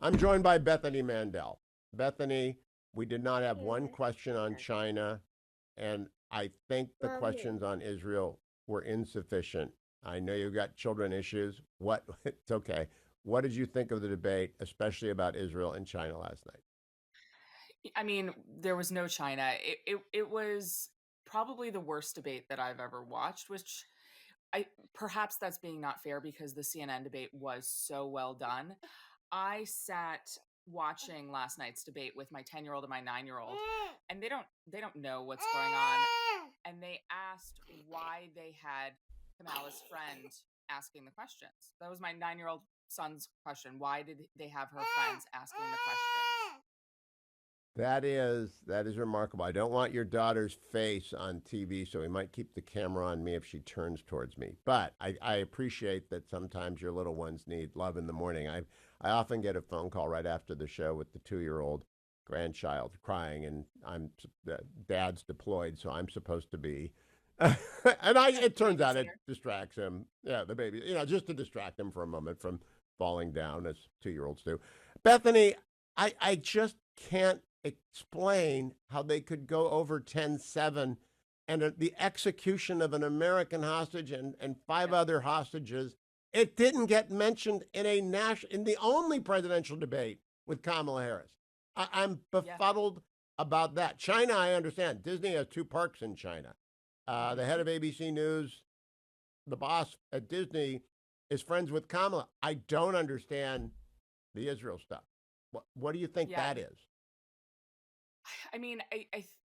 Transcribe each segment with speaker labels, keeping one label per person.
Speaker 1: I'm joined by Bethany Mandel. Bethany, we did not have one question on China, and I think the
Speaker 2: Mommy.
Speaker 1: questions on Israel were insufficient. I know you've got children issues. What? It's okay. What did you think of the debate, especially about Israel and China last night?
Speaker 3: I mean, there was no China. It was probably the worst debate that I've ever watched, which I perhaps that's being not fair because the CNN debate was so well done. I sat watching last night's debate with my 10-year-old and my 9-year-old, and they don't know what's going on. And they asked why they had Kamala's friend asking the questions. That was my 9-year-old son's question. Why did they have her friends asking the questions?
Speaker 1: That is remarkable. I don't want your daughter's face on TV, so we might keep the camera on me if she turns towards me. But I appreciate that sometimes your little ones need love in the morning. I often get a phone call right after the show with the 2-year-old grandchild crying, and dad's deployed, so I'm supposed to be. And it turns out it
Speaker 3: Babysitter.
Speaker 1: distracts him. Yeah, the baby, just to distract him for a moment from falling down as 2-year-olds do. Bethany, I just can't explain how they could go over 10-7 and the execution of an American hostage and five
Speaker 3: Yep.
Speaker 1: other hostages. It didn't get mentioned in the only presidential debate with Kamala Harris. I'm
Speaker 3: Yeah.
Speaker 1: befuddled about that. China, I understand. Disney has two parks in China. The head
Speaker 3: Mhm.
Speaker 1: of ABC News, the boss at Disney, is friends with Kamala. I don't understand the Israel stuff. What do you think
Speaker 3: Yeah.
Speaker 1: that is?
Speaker 3: I mean,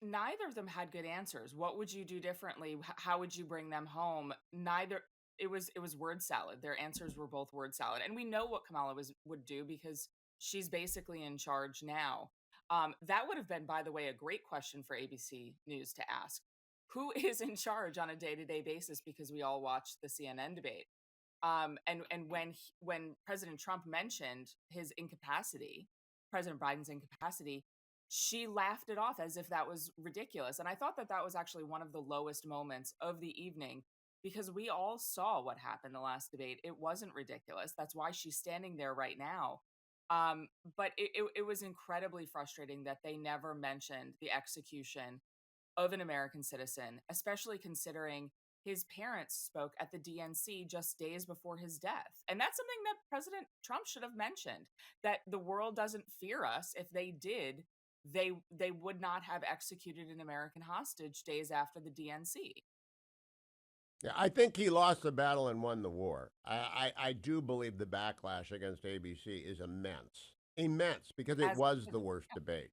Speaker 3: neither of them had good answers. What would you do differently? How would you bring them home? Neither. It was word salad. Their answers were both word salad, and we know what Kamala would do because she's basically in charge now. That would have been, by the way, a great question for ABC News to ask: Who is in charge on a day-to-day basis? Because we all watched the CNN debate. And when President Trump mentioned his incapacity, President Biden's incapacity, she laughed it off as if that was ridiculous. And I thought that that was actually one of the lowest moments of the evening because we all saw what happened the last debate. It wasn't ridiculous. That's why she's standing there right now. Um, but it was incredibly frustrating that they never mentioned the execution of an American citizen, especially considering his parents spoke at the DNC just days before his death. And that's something that President Trump should have mentioned, that the world doesn't fear us. If they did, they would not have executed an American hostage days after the DNC.
Speaker 1: Yeah, I think he lost the battle and won the war. I do believe the backlash against ABC is immense, immense, because it
Speaker 3: As
Speaker 1: was the worst debate.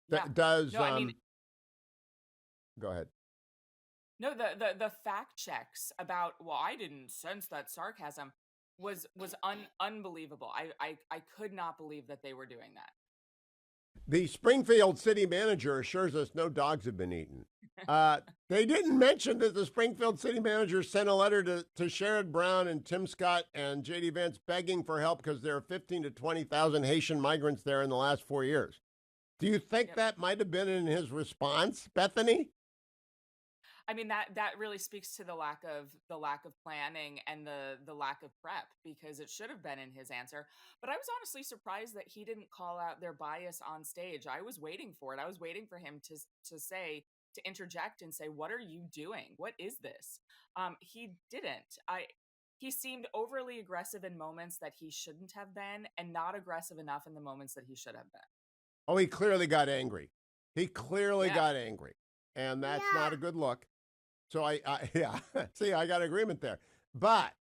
Speaker 3: yeah.
Speaker 1: Does
Speaker 3: No, I mean,
Speaker 1: go ahead.
Speaker 3: no, the fact checks about, well, I didn't sense that sarcasm was unbelievable. I could not believe that they were doing that.
Speaker 1: The Springfield city manager assures us no dogs have been eaten. They didn't mention that the Springfield city manager sent a letter to Sherrod Brown and Tim Scott and J.D. Vance begging for help because there are 15 to 20,000 Haitian migrants there in the last 4 years. Do you think
Speaker 3: Yep.
Speaker 1: that might have been in his response, Bethany?
Speaker 3: I mean, that really speaks to the lack of planning and the lack of prep because it should have been in his answer. But I was honestly surprised that he didn't call out their bias on stage. I was waiting for it. I was waiting for him to interject and say, "What are you doing? What is this?" He didn't. He seemed overly aggressive in moments that he shouldn't have been, and not aggressive enough in the moments that he should have been.
Speaker 1: Oh, he clearly got angry. He clearly
Speaker 3: Yeah.
Speaker 1: got angry. And that's not a good look. So yeah, see, I got agreement there. But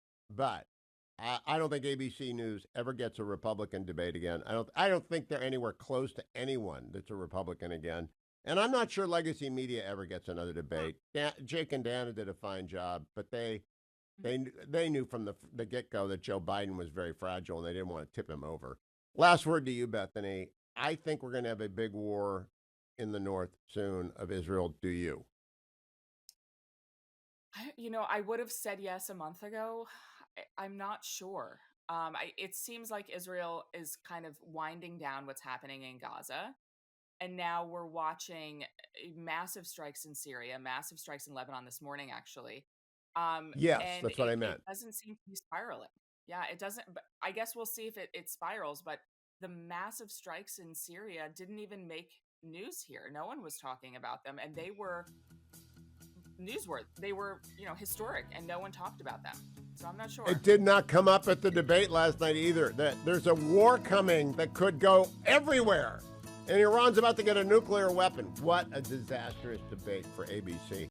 Speaker 1: I don't think ABC News ever gets a Republican debate again. I don't think they're anywhere close to anyone that's a Republican again. And I'm not sure legacy media ever gets another debate. Jake and Dana did a fine job, but they knew from the get go that Joe Biden was very fragile and they didn't want to tip him over. Last word to you, Bethany. I think we're going to have a big war in the north soon of Israel. Do you?
Speaker 3: I would have said yes a month ago. I'm not sure. It seems like Israel is kind of winding down what's happening in Gaza. And now we're watching massive strikes in Syria, massive strikes in Lebanon this morning, actually.
Speaker 1: Yes,
Speaker 3: And
Speaker 1: that's what I
Speaker 3: it
Speaker 1: meant.
Speaker 3: doesn't seem to be spiraling. Yeah, it doesn't. But I guess we'll see if it spirals. But the massive strikes in Syria didn't even make news here. No one was talking about them, and they were newsworthy. They were, historic, and no one talked about them. So I'm not sure.
Speaker 1: It did not come up at the debate last night either. That there's a war coming that could go everywhere. And Iran's about to get a nuclear weapon. What a disastrous debate for ABC.